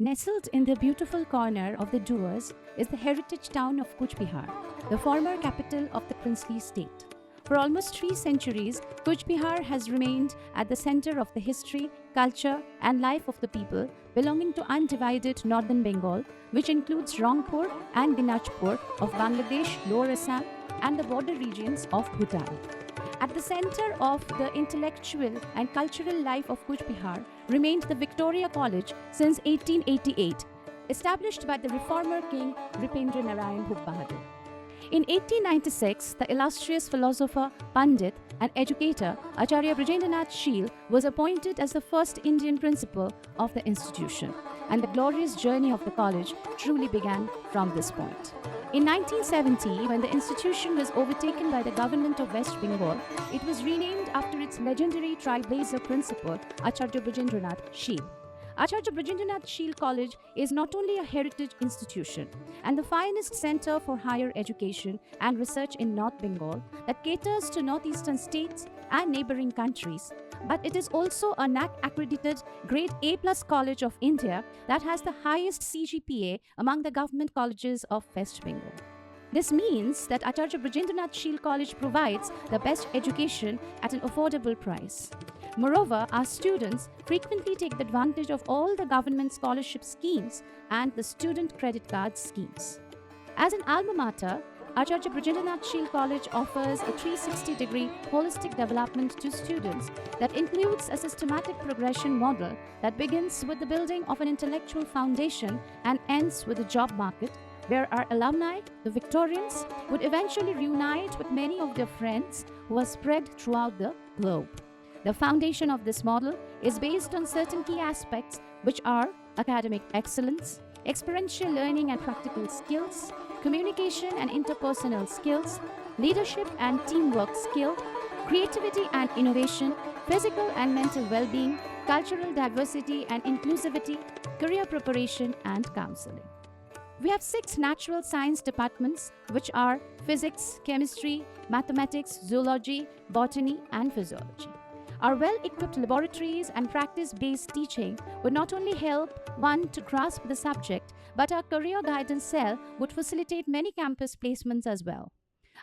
Nestled in the beautiful corner of the Duars is the heritage town of Cooch Behar, the former capital of the princely state. For almost 3 centuries, Cooch Behar has remained at the center of the history, culture, and life of the people belonging to undivided northern Bengal, which includes Rangpur and Dinajpur of Bangladesh, Lower Assam, and the border regions of Bhutan. At the center of the intellectual and cultural life of Cooch Behar remained the Victoria College since 1888, established by the reformer king Ripendra Narayan Bhop Bahadur. In 1896, the illustrious philosopher, Pandit, and educator Acharya Brajendranath Sheel was appointed as the first Indian principal of the institution, and the glorious journey of the college truly began from this point. In 1970, when the institution was overtaken by the government of West Bengal, it was renamed after its legendary trailblazer principal, Acharya Brajendranath Sheel. Acharya Brajendranath Sheel College is not only a heritage institution and the finest center for higher education and research in North Bengal that caters to northeastern states and neighboring countries, but it is also a NAC-accredited Grade A+ College of India that has the highest CGPA among the government colleges of West Bengal. This means that Acharya Brajendranath Sheel College provides the best education at an affordable price. Moreover, our students frequently take the advantage of all the government scholarship schemes and the student credit card schemes. As an alma mater, Acharya Brajendranath Sheel College offers a 360-degree holistic development to students that includes a systematic progression model that begins with the building of an intellectual foundation and ends with the job market, where our alumni, the Victorians, would eventually reunite with many of their friends who are spread throughout the globe. The foundation of this model is based on certain key aspects, which are academic excellence, experiential learning and practical skills, communication and interpersonal skills, leadership and teamwork skill, creativity and innovation, physical and mental well-being, cultural diversity and inclusivity, career preparation, and counseling. We have 6 natural science departments, which are physics, chemistry, mathematics, zoology, botany, and physiology. Our well-equipped laboratories and practice-based teaching would not only help one to grasp the subject, but our career guidance cell would facilitate many campus placements as well.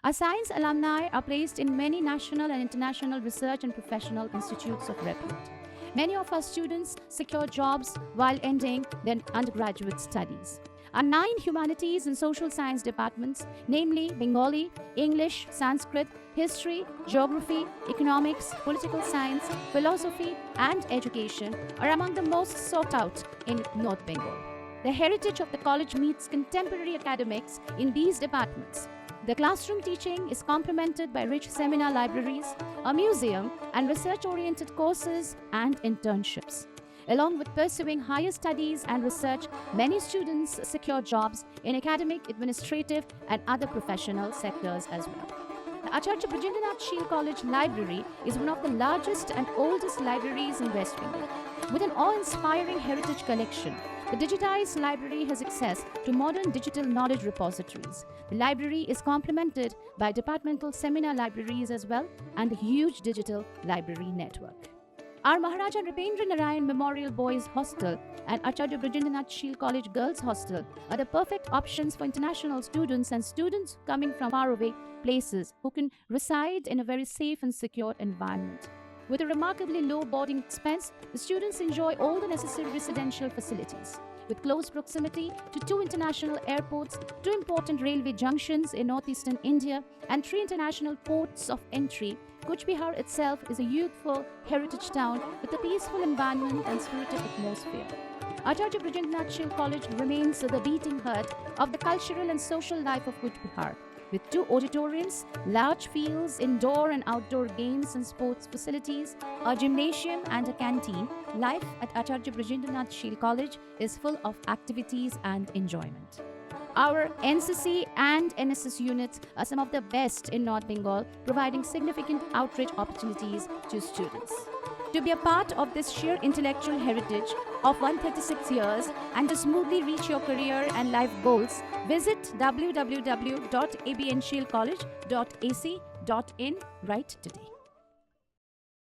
Our science alumni are placed in many national and international research and professional institutes of repute. Many of our students secure jobs while ending their undergraduate studies. Our 9 humanities and social science departments, namely Bengali, English, Sanskrit, history, geography, economics, political science, philosophy, and education, are among the most sought out in North Bengal. The heritage of the college meets contemporary academics in these departments. The classroom teaching is complemented by rich seminar libraries, a museum, and research-oriented courses and internships. Along with pursuing higher studies and research, many students secure jobs in academic, administrative, and other professional sectors as well. The Acharya Brajendranath Sheel College Library is one of the largest and oldest libraries in West Bengal. With an awe-inspiring heritage collection, the digitized library has access to modern digital knowledge repositories. The library is complemented by departmental seminar libraries as well and a huge digital library network. Our Maharaja Ripendra Narayan Memorial Boys Hostel and Acharya Brajendranath Sheel College Girls Hostel are the perfect options for international students and students coming from faraway places who can reside in a very safe and secure environment. With a remarkably low boarding expense, the students enjoy all the necessary residential facilities. With close proximity to 2 international airports, 2 important railway junctions in northeastern India, and 3 international ports of entry, Cooch Behar itself is a youthful heritage town with a peaceful environment and spirited atmosphere. Acharya Brajendranath Sheel College remains the beating heart of the cultural and social life of Cooch Behar. With 2 auditoriums, large fields, indoor and outdoor games and sports facilities, a gymnasium and a canteen, life at Acharya Brajendranath Sheel College is full of activities and enjoyment. Our NCC and NSS units are some of the best in North Bengal, providing significant outreach opportunities to students. To be a part of this sheer intellectual heritage of 136 years and to smoothly reach your career and life goals, visit www.abnsheelcollege.ac.in right today.